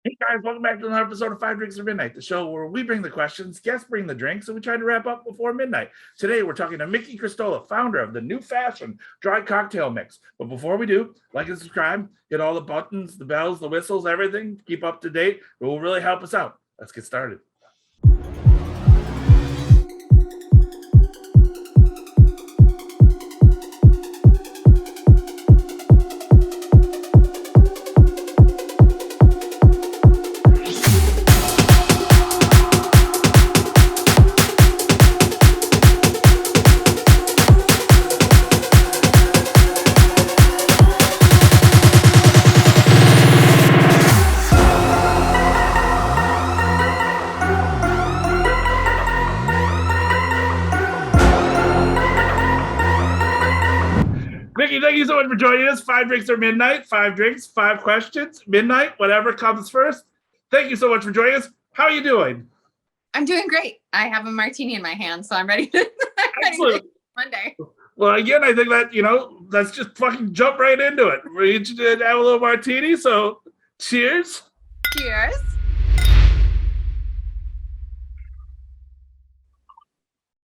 Hey guys, welcome back to another episode of Five Drinks or Midnight, the show where we bring the questions, guests bring the drinks, and we try to wrap up before midnight. Today we're talking to Mikki Kristola, founder of the new fashion dry cocktail mix. But before we do, like and subscribe, hit all the buttons, the bells, the whistles, everything, keep up to date. It will really help us out. Let's get started. Mikki, thank you so much for joining us. Five drinks or midnight, five drinks, five questions, midnight, whatever comes first. Thank you so much for joining us. How are you doing? I'm doing great. I have a martini in my hand, so I'm ready to Excellent. Monday. Well, again, I think that, let's just fucking jump right into it. We each did have a little martini, so cheers. Cheers.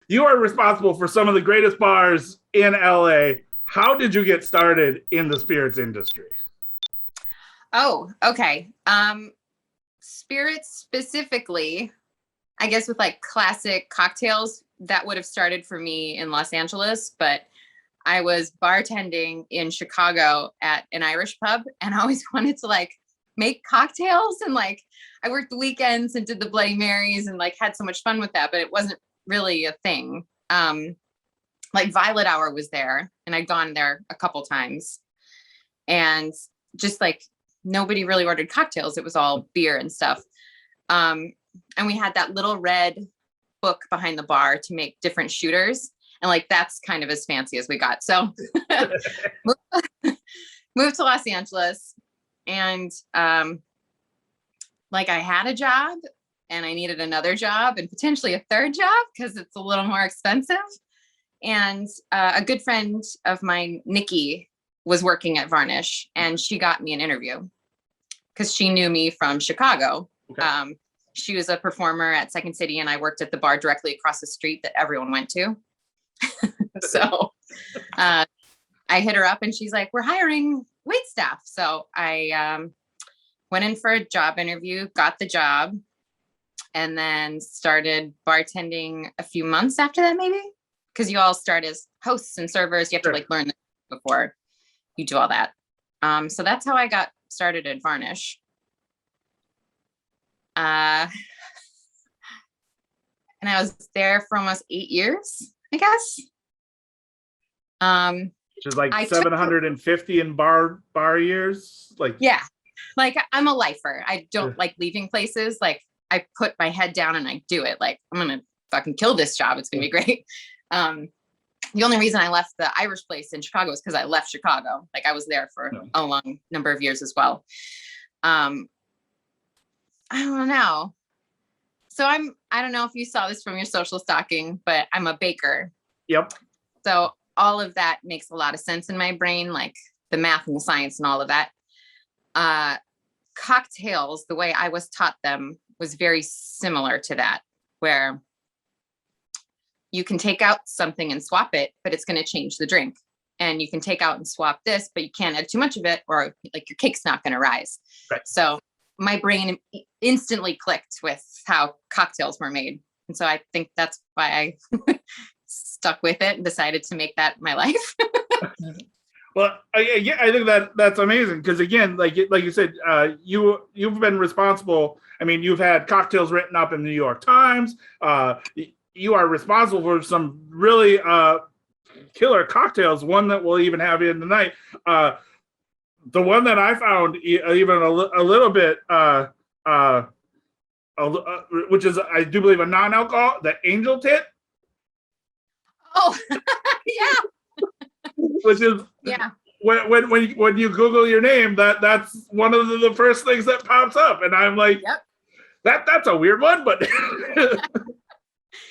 You are responsible for some of the greatest bars in LA. How did you get started in the spirits industry? Oh, okay. Spirits specifically, I guess with like classic cocktails, that would have started for me in Los Angeles, but I was bartending in Chicago at an Irish pub and I always wanted to like make cocktails, and like I worked the weekends and did the Bloody Marys and like had so much fun with that, but it wasn't really a thing. Like Violet Hour was there and I'd gone there a couple times, and just like nobody really ordered cocktails. It was all beer and stuff. And we had that little red book behind the bar to make different shooters. And like, that's kind of as fancy as we got. So moved to Los Angeles, and like I had a job and I needed another job and potentially a third job because it's a little more expensive. And a good friend of mine, Nikki, was working at Varnish, and she got me an interview because she knew me from Chicago. Okay. She was a performer at Second City, and I worked at the bar directly across the street that everyone went to. So I hit her up and she's like, we're hiring wait staff. So I went in for a job interview, got the job, and then started bartending a few months after that, maybe. Because you all start as hosts and servers. You have to like learn this before you do all that. So that's how I got started at Varnish. And I was there for almost 8 years, I guess. Which is like 750 in bar years. Like, yeah, like I'm a lifer. I don't like leaving places. Like I put my head down and I do it. Like I'm gonna fucking kill this job. It's gonna be great. The only reason I left the Irish place in Chicago is because I left Chicago. Like I was there for a long number of years as well. I don't know. So I don't know if you saw this from your social stalking, but I'm a baker. Yep. So all of that makes a lot of sense in my brain, like the math and the science and all of that. Cocktails, the way I was taught them was very similar to that, where you can take out something and swap it, but it's going to change the drink. And you can take out and swap this, but you can't add too much of it, or like your cake's not going to rise. Right. So my brain instantly clicked with how cocktails were made. And so I think that's why I stuck with it and decided to make that my life. Well, I think that's amazing because, again, like you said, you've been responsible. I mean, you've had cocktails written up in the New York Times. You are responsible for some really killer cocktails. One that we'll even have in tonight. The one that I found even a little bit, which is, I do believe, a non-alcohol, the Angel Tit. Oh, yeah. Which is when you Google your name, that's one of the first things that pops up, and I'm like, yep. That's a weird one, but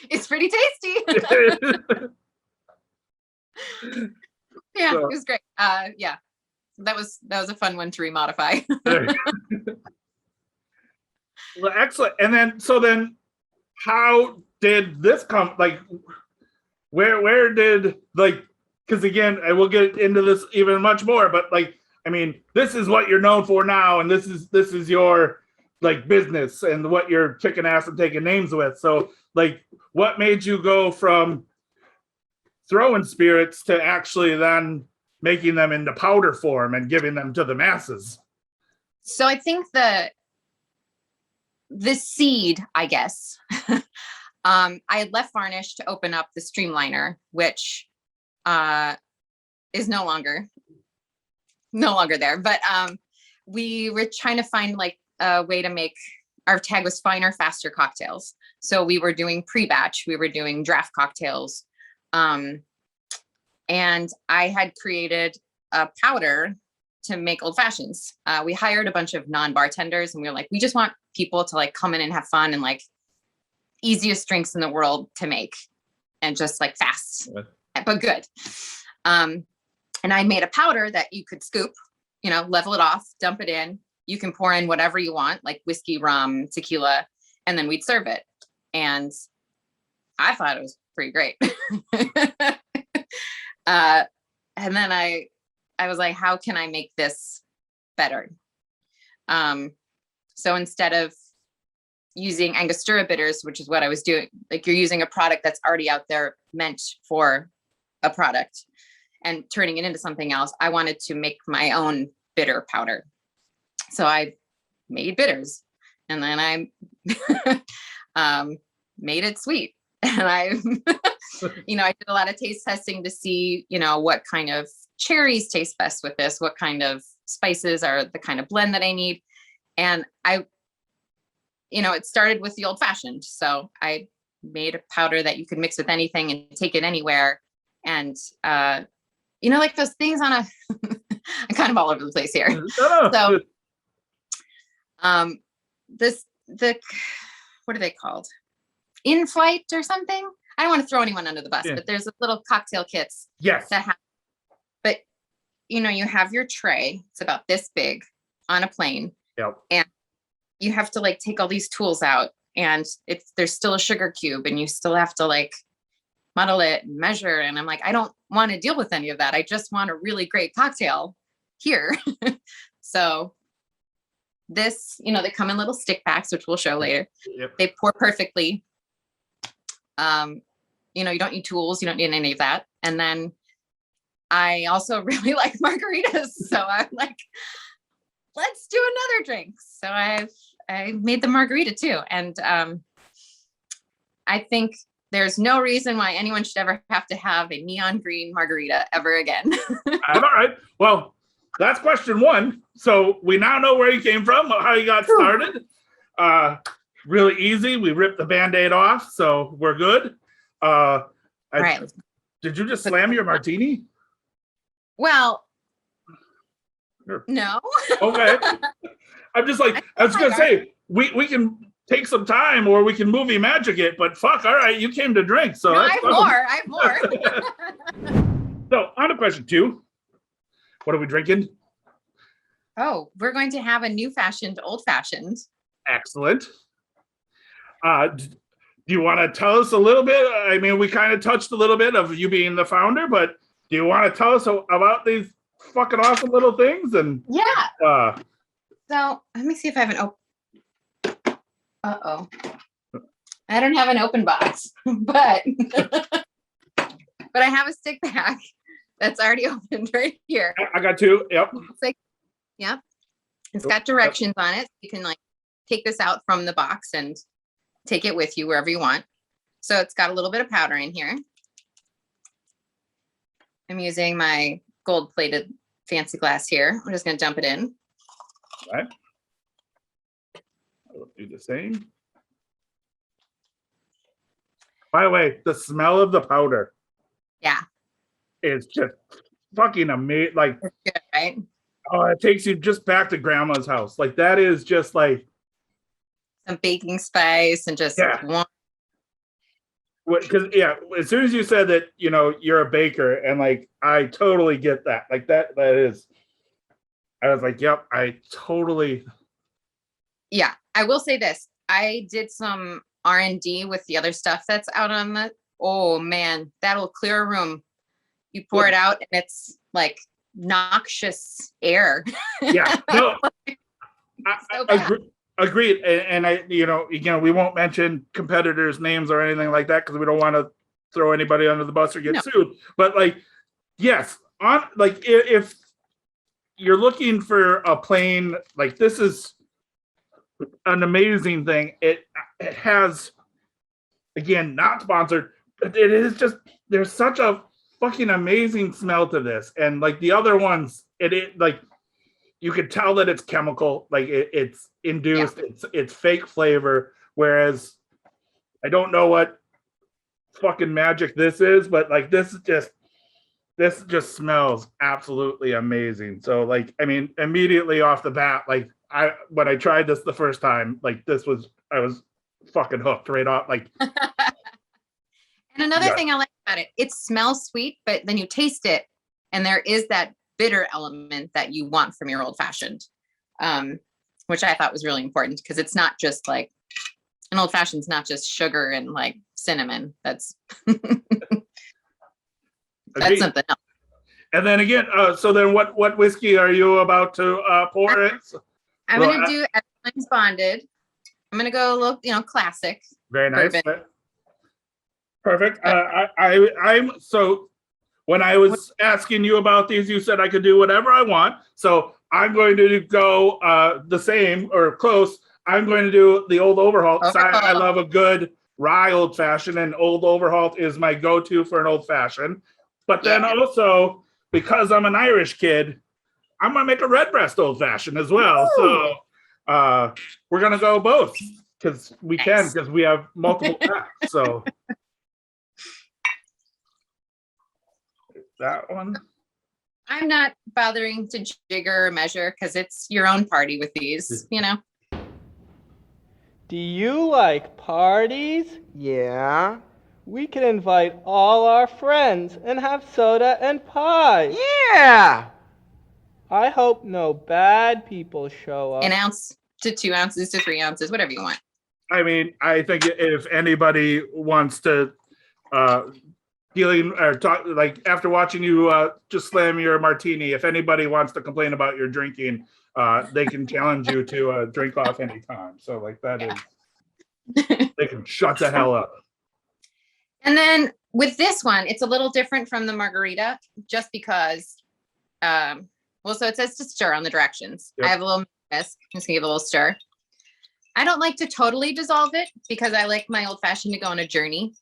it's pretty tasty. Yeah, so. It was great. Yeah, that was a fun one to remodify. Well, excellent. And then how did this come? Like, where did like? Because again, I will get into this even much more. But like, I mean, this is what you're known for now, and this is your like business and what you're kicking ass and taking names with. So like, what made you go from throwing spirits to actually then making them into powder form and giving them to the masses? So I think the seed, I guess. I had left Varnish to open up the Streamliner, which is no longer there. But we were trying to find like a way to make, our tag was finer, faster cocktails. So we were doing pre-batch, we were doing draft cocktails. And I had created a powder to make old fashions. We hired a bunch of non-bartenders and we were like, we just want people to like come in and have fun and like easiest drinks in the world to make and just like fast, but good. And I made a powder that you could scoop, level it off, dump it in. You can pour in whatever you want, like whiskey, rum, tequila, and then we'd serve it. And I thought it was pretty great. And then I was like, how can I make this better? So instead of using Angostura bitters, which is what I was doing, like you're using a product that's already out there meant for a product and turning it into something else, I wanted to make my own bitter powder. So I made bitters and then I made it sweet. And I did a lot of taste testing to see, what kind of cherries taste best with this, what kind of spices are the kind of blend that I need. And it started with the old fashioned. So I made a powder that you could mix with anything and take it anywhere. And, like those things on I'm kind of all over the place here. So, what are they called? In flight or something? I don't want to throw anyone under the bus, but there's little cocktail kits. Yes. That have, but you have your tray. It's about this big on a plane. Yep. And you have to like take all these tools out, and there's still a sugar cube, and you still have to like muddle it and measure. And I'm like, I don't want to deal with any of that. I just want a really great cocktail here. So this, they come in little stick packs, which we'll show later. Yep. They pour perfectly. You don't need tools. You don't need any of that. And then I also really like margaritas. So I'm like, let's do another drink. So I made the margarita too. And I think there's no reason why anyone should ever have to have a neon green margarita ever again. All right. Well, that's question one. So we now know where you came from, how you got started. Really easy. We ripped the Band-Aid off, so we're good. Right. Did you just slam your martini? Well, Sure. No. Okay. I'm just like, I was gonna say, we can take some time or we can movie magic it, but fuck, all right, you came to drink. So no, I have more. So on to question two. What are we drinking? Oh, we're going to have a new fashioned old fashioned. Excellent. Do you want to tell us a little bit? I mean, we kind of touched a little bit of you being the founder, but do you want to tell us about these fucking awesome little things? And yeah. So let me see if I have an open. Uh-oh. I don't have an open box, but I have a stick pack that's already opened right here. I got two. Yep. It's got directions on it. You can like take this out from the box and take it with you wherever you want. So it's got a little bit of powder in here. I'm using my gold plated fancy glass here. I'm just going to dump it in. All right. I will do the same. By the way, the smell of the powder. Yeah. Is just fucking amazing. Like, it's good, right? Oh, it takes you just back to grandma's house. Like that is just like some baking spice and just one. Because as soon as you said that, you're a baker, and like I totally get that. Like that is. I was like, yep, I totally. Yeah, I will say this. I did some R&D with the other stuff that's out on the, oh man, that'll clear a room. You pour it out and it's like noxious air. Yeah, no, So I bad. agreed. And I, again, we won't mention competitors' names or anything like that because we don't want to throw anybody under the bus or get No. sued. But like, yes, on like if you're looking for a plane, like this is an amazing thing. It has, again, not sponsored, but it is just, there's such a fucking amazing smell to this. And like the other ones, it like you could tell that it's chemical, like it's induced, it's fake flavor. Whereas I don't know what fucking magic this is, but like this just smells absolutely amazing. So like, I mean, immediately off the bat, like when I tried this the first time, like I was fucking hooked right off. Like, and another thing I like about it, it smells sweet, but then you taste it and there is that bitter element that you want from your old fashioned, which I thought was really important because it's not just like an old fashioned is not just sugar and like cinnamon. That's that's something else. And then again, so then what whiskey are you about to pour it? I'm gonna do Everyone's Bonded. I'm gonna go a little, classic. Very nice. Bourbon. Perfect. I'm so when I was asking you about these, you said I could do whatever I want. So I'm going to go the same or close. I'm going to do the Old Overhaul. I love a good rye old fashioned, and Old Overhaul is my go-to for an old fashioned. But then also, because I'm an Irish kid, I'm gonna make a redbreast old fashioned as well. Ooh. So we're gonna go both because we can, because we have multiple packs. So that one. I'm not bothering to jigger or measure because it's your own party with these, Do you like parties? Yeah. We can invite all our friends and have soda and pie. Yeah. I hope no bad people show up. 1 ounce to 2 ounces to 3 ounces, whatever you want. I mean, I think if anybody wants to dealing or talk, like after watching you just slam your martini, if anybody wants to complain about your drinking, they can challenge you to drink off anytime. So like that is, they can shut the hell up. And then with this one, it's a little different from the margarita just because, so it says to stir on the directions. Yep. I have a little whisk. I'm just gonna give it a little stir. I don't like to totally dissolve it because I like my old fashioned to go on a journey.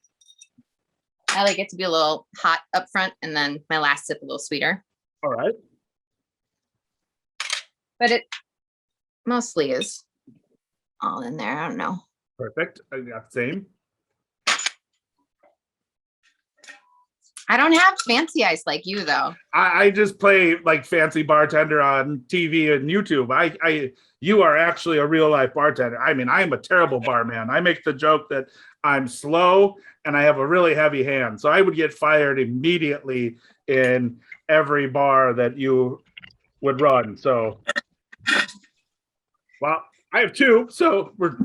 I like it to be a little hot up front and then my last sip a little sweeter. All right. But it mostly is all in there. I don't know. Perfect. I got the same. I don't have fancy ice like you though. I just play like fancy bartender on TV and YouTube. You are actually a real life bartender. I mean, I am a terrible barman. I make the joke that I'm slow and I have a really heavy hand. So I would get fired immediately in every bar that you would run. So, well, I have 2. So we're,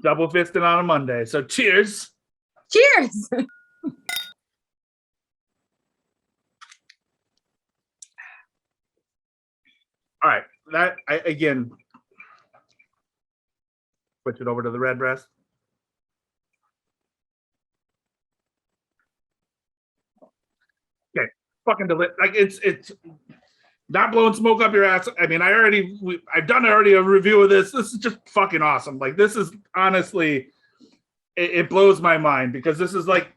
double fisting on a Monday. So cheers. Cheers. All right, that again, switch it over to the redbreast. Okay, fucking delicious. Like it's not blowing smoke up your ass. I mean, I've done already a review of this. This is just fucking awesome. Like this is honestly, it blows my mind because this is like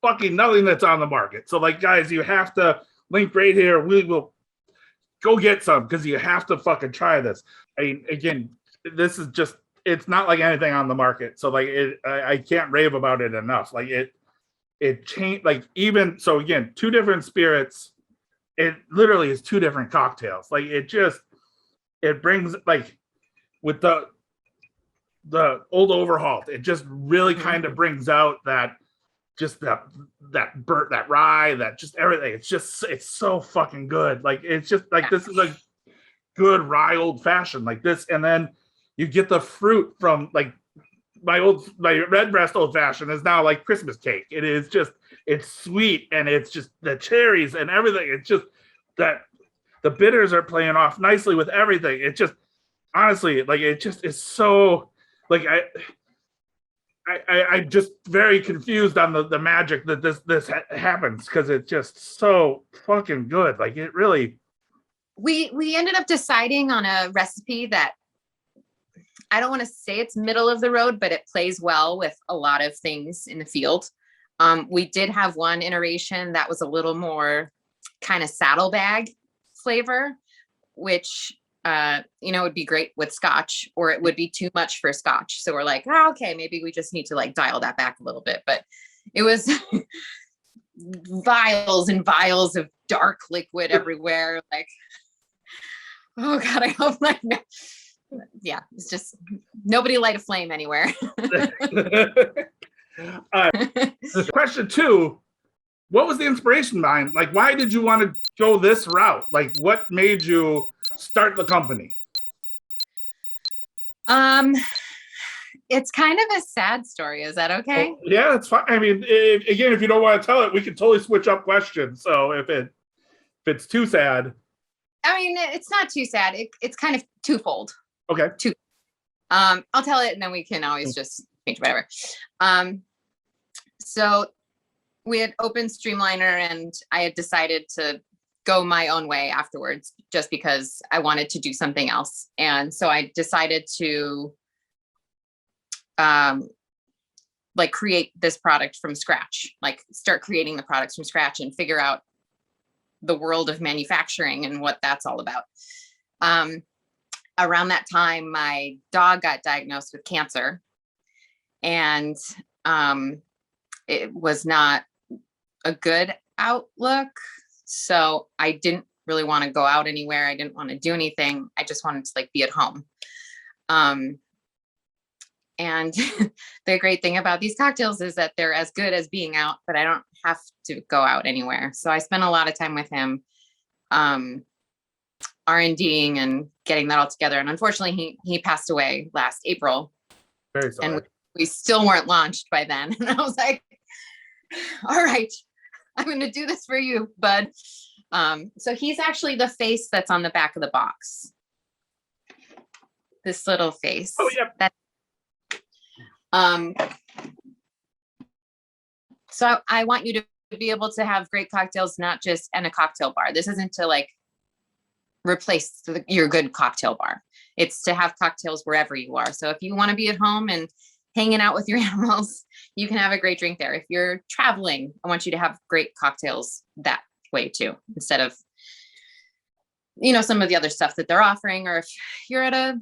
fucking nothing that's on the market. So like, guys, you have to link right here. We will. Go get some because you have to fucking try this. I mean, again, this is just, it's not like anything on the market. So like I can't rave about it enough. Like it changed, like even, so again, 2 different spirits. It literally is 2 different cocktails. Like it brings like with the Old Overhaul, it just really kind of brings out that burnt, that rye, that just everything. It's so fucking good. Like it's just like this is a good rye old fashioned like this. And then you get the fruit from like my Redbreast old fashioned is now like Christmas cake. It is just, it's sweet, and it's just the cherries and everything. It's just that the bitters are playing off nicely with everything. It just, honestly, like, it just is so, like, I'm just very confused on the magic that this happens, because it's just so fucking good. Like, it really. We ended up deciding on a recipe that I don't want to say it's middle of the road, but it plays well with a lot of things in the field. We did have one iteration that was a little more kind of saddlebag flavor, which would be great with Scotch, or it would be too much for Scotch. So we're like, oh, okay, maybe we just need to like dial that back a little bit. But it was vials and vials of dark liquid everywhere. Like, oh God, I hope like, yeah, it's just nobody light a flame anywhere. Question 2, what was the inspiration behind, like, why did you want to go this route? Like, what made you start the company? It's kind of a sad story. Is that okay? Oh, yeah, it's fine. I mean, if you don't want to tell it, we can totally switch up questions. So if it's too sad. I mean, it's not too sad. It's kind of twofold. Okay. I'll tell it, and then we can always just change whatever. So we had opened Streamliner, and I had decided to go my own way afterwards, just because I wanted to do something else. And so I decided to like create this product from scratch, like start creating the products from scratch and figure out the world of manufacturing and what that's all about. Around that time, my dog got diagnosed with cancer, and it was not a good outlook. So I didn't really want to go out anywhere. I didn't want to do anything. I just wanted to like be at home. And the great thing about these cocktails is that they're as good as being out, but I don't have to go out anywhere. So I spent a lot of time with him, R&Ding and getting that all together. And unfortunately, he passed away last April. Very sorry. And we still weren't launched by then. And I was like, all right, I'm going to do this for you, bud. So he's actually the face that's on the back of the box. This little face. Oh, yeah. So I want you to be able to have great cocktails, not just in a cocktail bar. This isn't to like replace your good cocktail bar. It's to have cocktails wherever you are. So if you want to be at home and hanging out with your animals, you can have a great drink there. If you're traveling, I want you to have great cocktails that way too, instead of, some of the other stuff that they're offering. Or if you're at a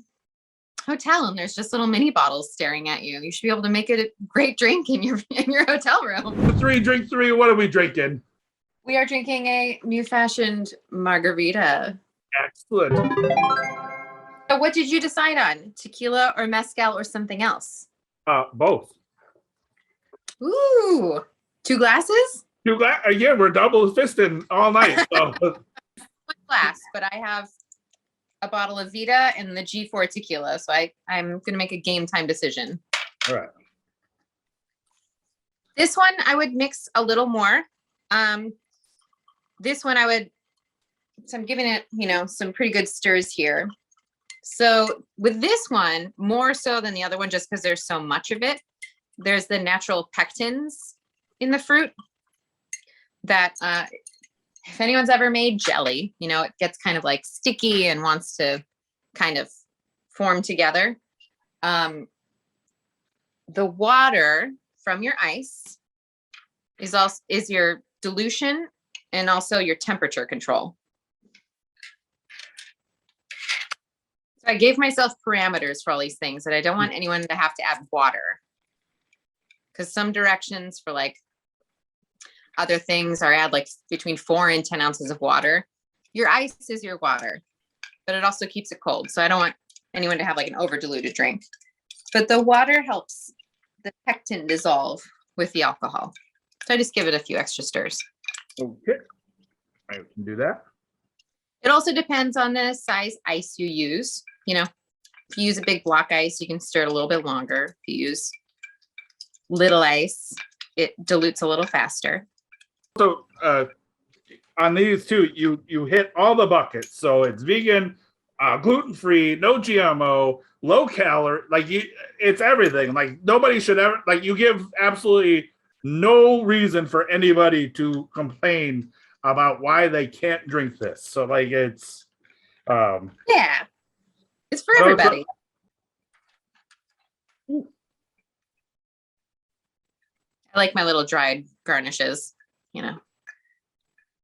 hotel and there's just little mini bottles staring at you, you should be able to make it a great drink in your hotel room. Drink 3. What are we drinking? We are drinking a new fashioned margarita. Excellent. So what did you decide on? Tequila or mezcal or something else? Both. Ooh, 2 glasses? 2 glass. Yeah, we're double fisting all night. So. 1 glass, but I have a bottle of Vita and the G4 tequila. So I'm going to make a game time decision. All right. This one I would mix a little more. This one so I'm giving it, some pretty good stirs here. So with this one, more so than the other one, just because there's so much of it, there's the natural pectins in the fruit that, if anyone's ever made jelly, it gets kind of like sticky and wants to kind of form together. The water from your ice is your dilution and also your temperature control. So I gave myself parameters for all these things, that I don't want anyone to have to add water, because some directions for like other things are add like between 4 and 10 ounces of water. Your ice is your water, but it also keeps it cold. So I don't want anyone to have like an over diluted drink, but the water helps the pectin dissolve with the alcohol. So I just give it a few extra stirs. Okay. I can do that. It also depends on the size ice you use. If you use a big block ice, you can stir it a little bit longer. If you use little ice, it dilutes a little faster. So on these two, you hit all the buckets. So it's vegan, gluten-free, no GMO, low calorie. Like it's everything. Like nobody should ever, like you give absolutely no reason for anybody to complain about why they can't drink this. So like it's Yeah, it's for everybody. I like my little dried garnishes, you know.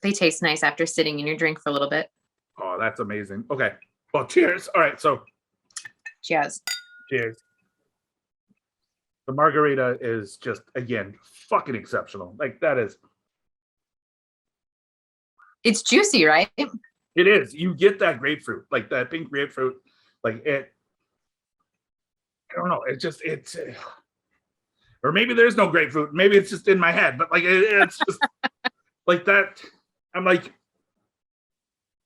They taste nice after sitting in your drink for a little bit. Oh, that's amazing. Okay. Well, cheers. All right, so Cheers. cheers. The margarita is just again fucking exceptional. Like that is It's juicy, right? it is. You get that grapefruit, like that pink grapefruit, like it. I don't know. It's or maybe there's no grapefruit. Maybe it's just in my head, but like it's just like that. I'm like,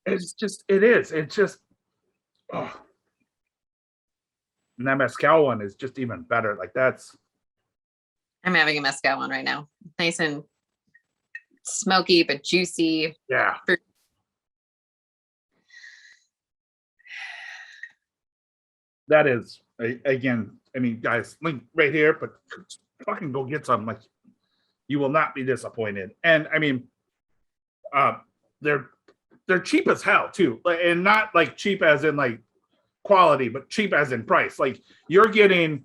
it's just it is. It's just oh. And that mezcal one is just even better. Like that's I'm having a mezcal one right now. Nice and smoky, but juicy. yeah. That is again. I mean, guys, link right here, but fucking go get some. Like, you will not be disappointed. And I mean, they're cheap as hell too, and not like cheap as in like quality, but cheap as in price. Like you're getting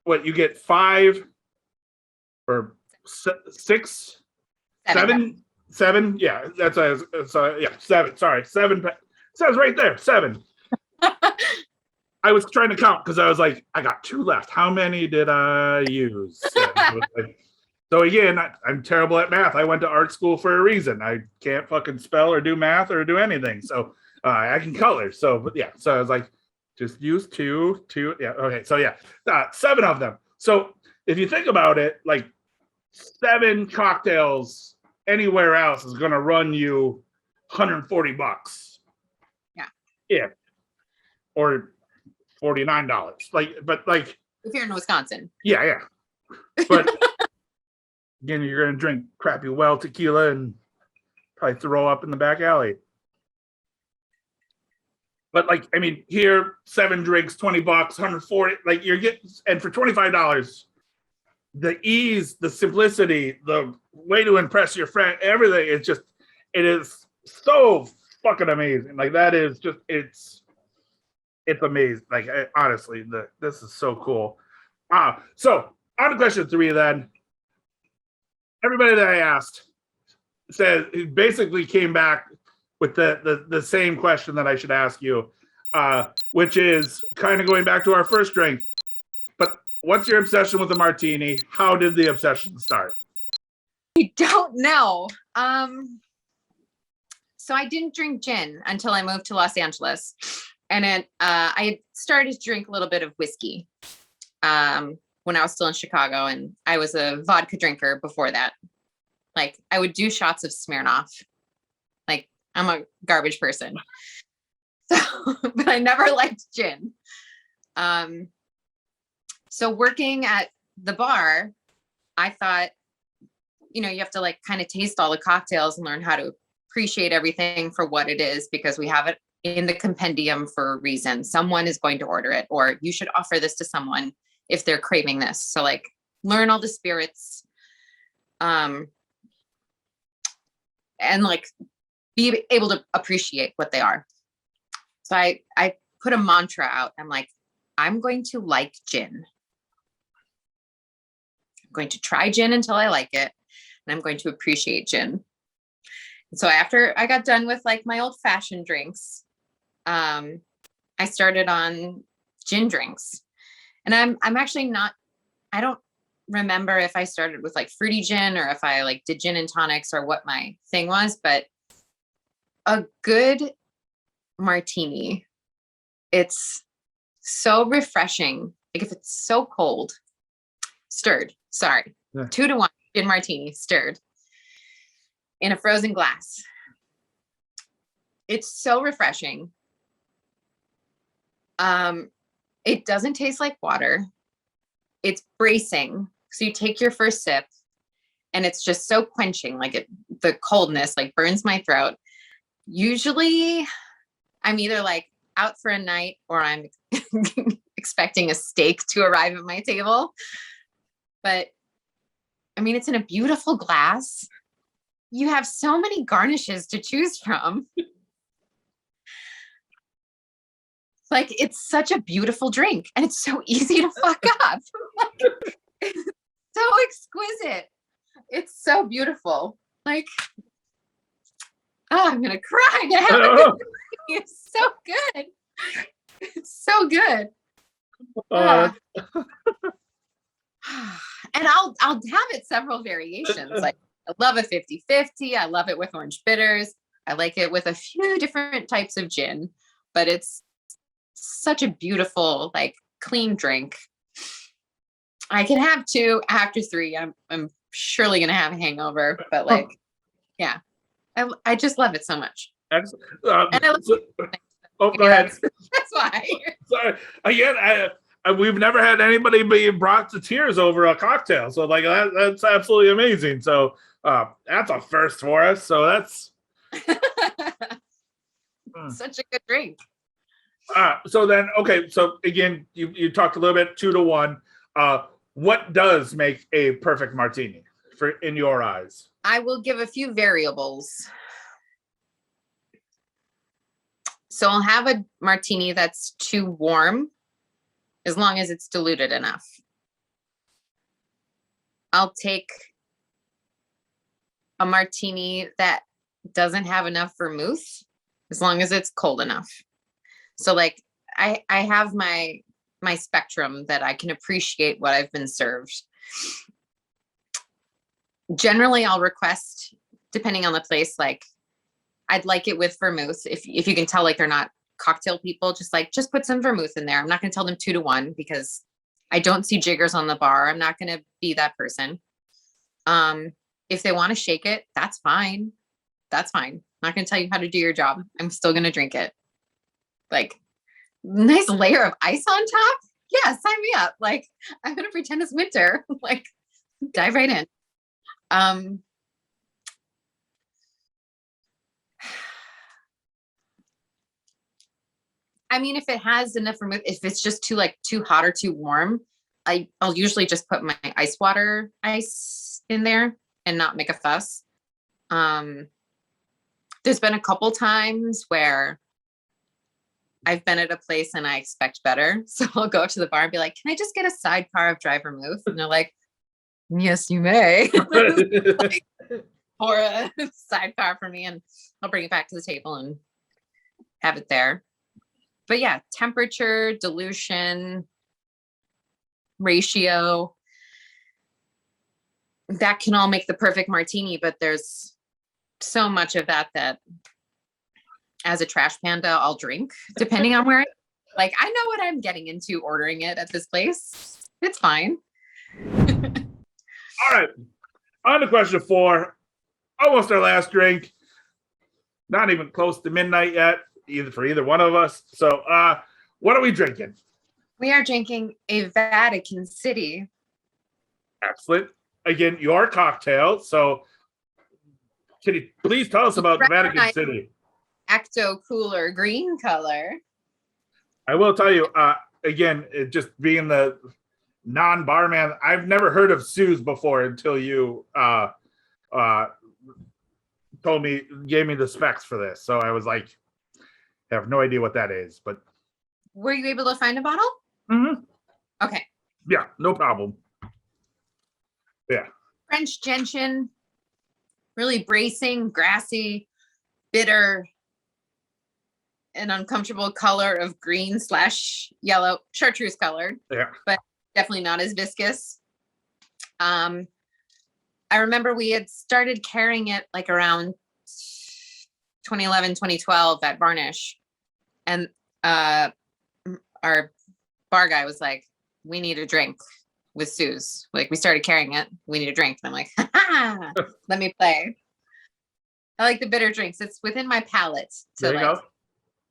what you get 5 or 6, 7. Yeah, that's so yeah, 7. Sorry, 7. Says right there, 7. I was trying to count because I was like, I got 2 left. How many did I use? So again, I'm terrible at math. I went to art school for a reason. I can't fucking spell or do math or do anything. So I can color. So but yeah, so I was like, just use 2. Yeah, okay. So yeah, 7 of them. So if you think about it, like 7 cocktails anywhere else is going to run you $140. Yeah. Yeah. Or $49. Like, but like if you're in Wisconsin. Yeah. But again, you're gonna drink crappy well tequila and probably throw up in the back alley. But like, I mean, here 7 drinks, $20, 140. Like you're getting, and for $25, the ease, the simplicity, the way to impress your friend, everything is just, it is so fucking amazing. Like that is just, it's amazing. Like honestly, this is so cool. So on to question 3 then. Everybody that I asked said it basically came back with the same question that I should ask you, which is kind of going back to our first drink. But what's your obsession with the martini? How did the obsession start? I don't know. So I didn't drink gin until I moved to Los Angeles. And then I started to drink a little bit of whiskey when I was still in Chicago. And I was a vodka drinker before that. Like I would do shots of Smirnoff. Like I'm a garbage person. So, but I never liked gin. So working at the bar, I thought, you know, you have to like kind of taste all the cocktails and learn how to appreciate everything for what it is, because we have it in the compendium for a reason. Someone is going to order it, or you should offer this to someone if they're craving this. So like learn all the spirits, and like be able to appreciate what they are. So I put a mantra out. I'm like, I'm going to like gin. I'm going to try gin until I like it, and I'm going to appreciate gin. And so after I got done with like my old fashioned drinks, I started on gin drinks. And I'm actually not, I don't remember if I started with like fruity gin or if I like did gin and tonics or what my thing was, but a good martini, it's so refreshing. Like if it's so cold, stirred, sorry, Yeah. 2-to-1 gin martini, stirred in a frozen glass. It's so refreshing. It doesn't taste like water. It's bracing. So you take your first sip and it's just so quenching. Like the coldness like burns my throat. Usually I'm either like out for a night or I'm expecting a steak to arrive at my table. But I mean, it's in a beautiful glass. You have so many garnishes to choose from. Like, it's such a beautiful drink and it's so easy to fuck up. Like, it's so exquisite. It's so beautiful. Like, oh, I'm gonna cry now. It's so good. It's so good. Uh, And I'll have it several variations. Like, I love a 50-50. I love it with orange bitters. I like it with a few different types of gin, but it's such a beautiful, like, clean drink. I can have 2. After 3, I'm surely gonna have a hangover, but like, yeah, I just love it so much. excellent. And I love Go ahead. That's why. Sorry. Again, we've never had anybody be brought to tears over a cocktail, so like that's absolutely amazing. So that's a first for us. So that's Such a good drink. so then okay. So again, you talked a little bit 2 to 1. What does make a perfect martini for in your eyes? I will give a few variables. So I'll have a martini that's too warm, as long as it's diluted enough. I'll take a martini that doesn't have enough vermouth, as long as it's cold enough. So like I have my spectrum that I can appreciate what I've been served. Generally, I'll request, depending on the place, like I'd like it with vermouth. If you can tell like they're not cocktail people, just put some vermouth in there. I'm not going to tell them 2 to 1 because I don't see jiggers on the bar. I'm not going to be that person. If they want to shake it, that's fine. That's fine. I'm not going to tell you how to do your job. I'm still going to drink it. Like, nice layer of ice on top. Yeah, sign me up. Like, I'm going to pretend it's winter. Like, dive right in. I mean, if it has enough vermouth, if it's just too hot or too warm, I'll usually just put my ice in there and not make a fuss. There's been a couple times where I've been at a place and I expect better. So I'll go up to the bar and be like, can I just get a sidecar of dry vermouth? And they're like, yes, you may. Like, pour a sidecar for me and I'll bring it back to the table and have it there. But yeah, temperature, dilution, ratio, that can all make the perfect martini, but there's so much of that as a trash panda, I'll drink depending on where like, I know what I'm getting into ordering it at this place. It's fine. All right. On to question 4. Almost our last drink. Not even close to midnight yet, for either one of us. So what are we drinking? We are drinking a Vatican City. Excellent. Again, your cocktail. So can you please tell us about the Vatican City? Ecto Cooler green color. I will tell you, again, it just being the non-barman, I've never heard of Sue's before until you gave me the specs for this. So I was like, I have no idea what that is, but. Were you able to find a bottle? Mm-hmm. Okay. Yeah, no problem. Yeah. French gentian, really bracing, grassy, bitter, an uncomfortable color of green/yellow, chartreuse colored. Yeah. But definitely not as viscous. I remember we had started carrying it like around 2011, 2012 at Varnish. And our bar guy was like, we need a drink with Sue's. Like, we started carrying it. We need a drink. And I'm like, ha, let me play. I like the bitter drinks. It's within my palate to like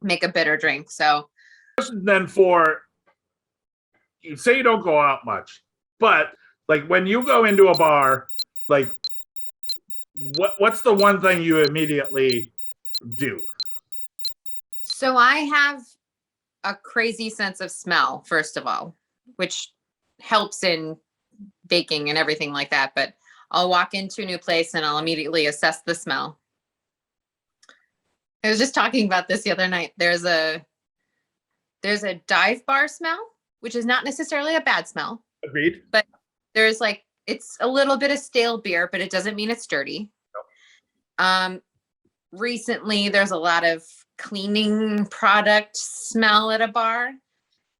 make a bitter drink. So then for you say you don't go out much, but like when you go into a bar, like what's the one thing you immediately do? So I have a crazy sense of smell, first of all, which helps in baking and everything like that. But I'll walk into a new place and I'll immediately assess the smell. I was just talking about this the other night. There's a dive bar smell, which is not necessarily a bad smell. Agreed. But there's like, it's a little bit of stale beer, but it doesn't mean it's dirty. Nope. Recently, there's a lot of cleaning product smell at a bar,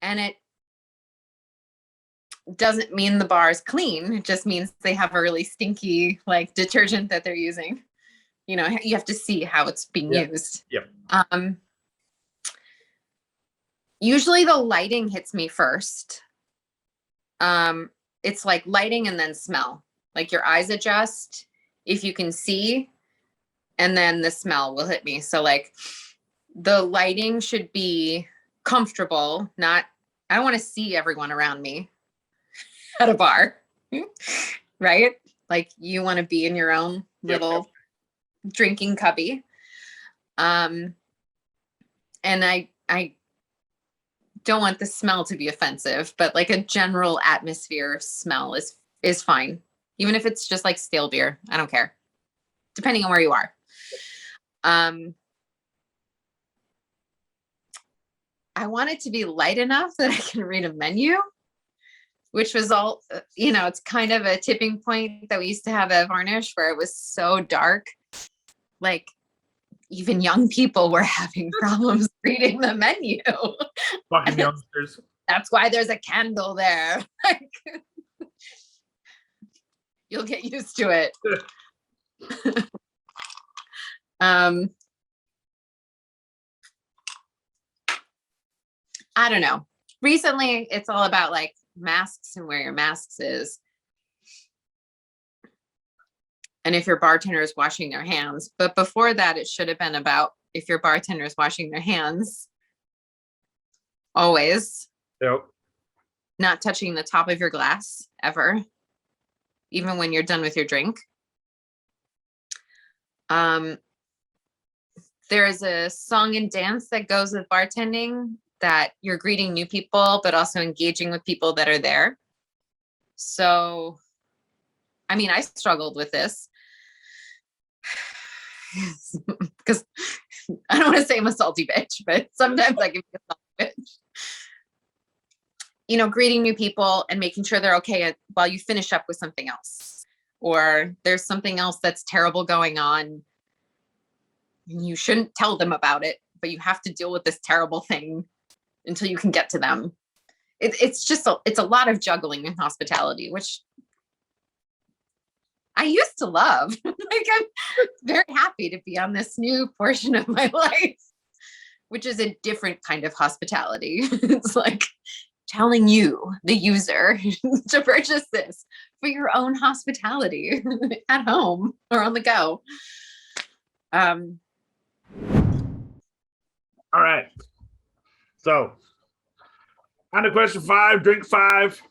and it doesn't mean the bar is clean. It just means they have a really stinky like detergent that they're using. You know, you have to see how it's being used. Yep. Usually the lighting hits me first. It's like lighting and then smell. Like your eyes adjust if you can see, and then the smell will hit me. So like the lighting should be comfortable, not, I don't want to see everyone around me at a bar, right? Like you want to be in your own little drinking cubby. And I don't want the smell to be offensive, but like a general atmosphere of smell is fine. Even if it's just like stale beer, I don't care. Depending on where you are. I want it to be light enough that I can read a menu, which was all, you know, it's kind of a tipping point that we used to have at Varnish where it was so dark. Like even young people were having problems reading the menu. Fucking youngsters. That's why there's a candle there. Like, you'll get used to it. I don't know. Recently, it's all about like masks and where your masks is. And if your bartender is washing their hands. But before that, it should have been about if your bartender is washing their hands. Always. Yep. Not touching the top of your glass ever. Even when you're done with your drink. There's a song and dance that goes with bartending that you're greeting new people, but also engaging with people that are there. So, I mean, I struggled with this because I don't want to say I'm a salty bitch, but sometimes I can be a salty bitch. You know, greeting new people and making sure they're okay while you finish up with something else. Or there's something else that's terrible going on. You shouldn't tell them about it, but you have to deal with this terrible thing until you can get to them. It's just it's a lot of juggling in hospitality, which I used to love. Like I'm very happy to be on this new portion of my life, which is a different kind of hospitality. It's like telling you, the user, to purchase this for your own hospitality at home or on the go. All right. So, on to question 5, drink 5.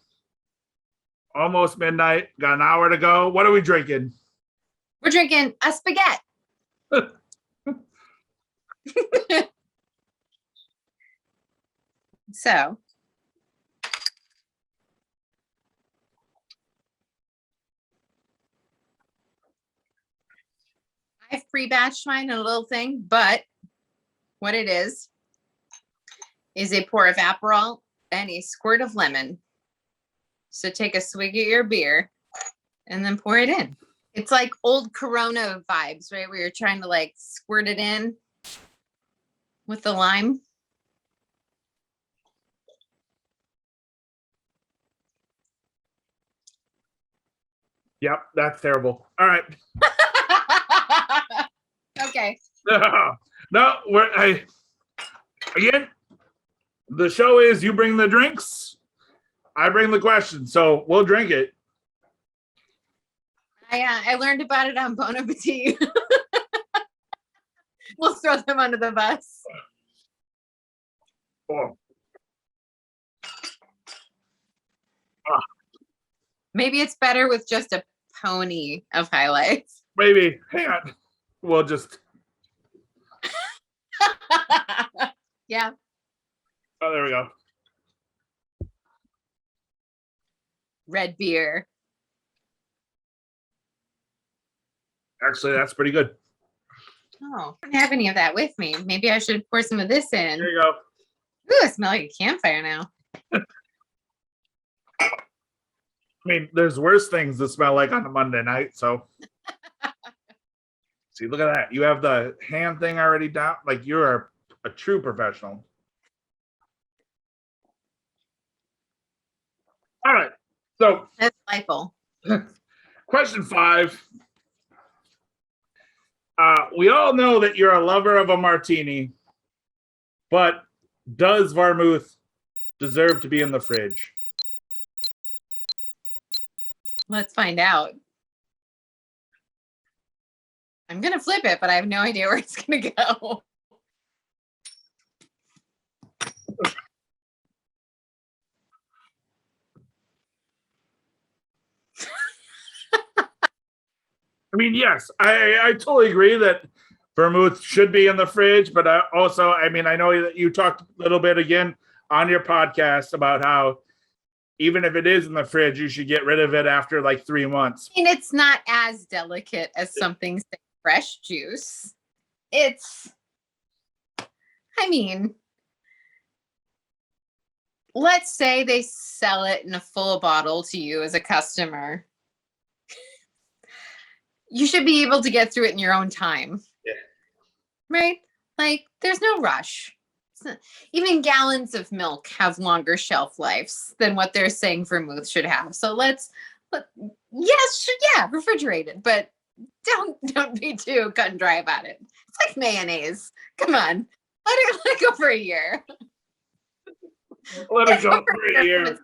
Almost midnight. Got an hour to go. What are we drinking? We're drinking a spaghetti. So, I've pre-batched mine in a little thing, but what it is a pour of Aperol and a squirt of lemon. So take a swig of your beer and then pour it in. It's like old Corona vibes, right? Where you're trying to like squirt it in with the lime. Yep, that's terrible. All right. Okay. No, again, the show is you bring the drinks, I bring the questions, so we'll drink it. I learned about it on Bon Appetit. We'll throw them under the bus. Oh. Maybe it's better with just a pony of highlights. Maybe. Hang on. We'll just. Yeah. Oh, there we go. Red beer. Actually, that's pretty good. Oh, I don't have any of that with me. Maybe I should pour some of this in. There you go. Ooh, I smell like a campfire now. I mean, there's worse things to smell like on a Monday night. So, see, look at that. You have the hand thing already down. Like you are a true professional. All right. So, That's delightful. question 5. We all know that you're a lover of a martini, but does vermouth deserve to be in the fridge? Let's find out. I'm gonna flip it, but I have no idea where it's gonna go. I mean, yes, I totally agree that vermouth should be in the fridge, but I also, I mean, I know that you talked a little bit again on your podcast about how even if it is in the fridge, you should get rid of it after like 3 months. I mean, it's not as delicate as something say, fresh juice. It's, I mean, let's say they sell it in a full bottle to you as a customer. You should be able to get through it in your own time. Yeah. Right? Like, there's no rush. Even gallons of milk have longer shelf lives than what they're saying vermouth should have. So refrigerate it, but don't be too cut and dry about it. It's like mayonnaise. Come on, let it go for a year. Let it go for a year.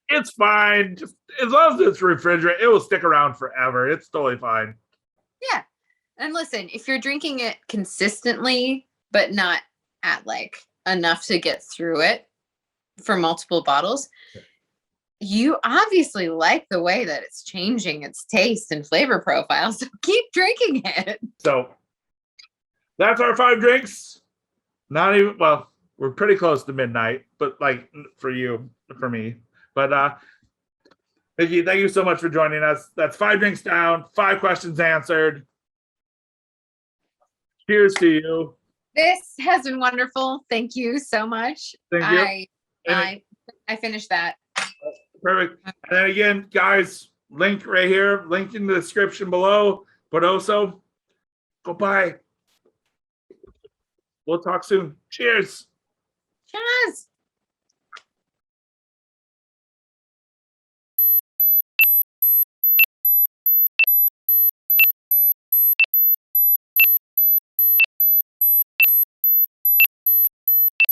It's fine. Just as long as it's refrigerated, it will stick around forever. It's totally fine. Yeah. And listen, if you're drinking it consistently, but not at like enough to get through it for multiple bottles, you obviously like the way that it's changing its taste and flavor profile. So keep drinking it. So that's our 5 drinks. Not even, well, we're pretty close to midnight, but like for you, for me. But Mikki, thank you so much for joining us. That's 5 drinks down, 5 questions answered. Cheers to you. This has been wonderful. Thank you so much. Thank you. I finished that. Perfect. And then again, guys, link right here, link in the description below, but also go buy. We'll talk soon. Cheers. Cheers.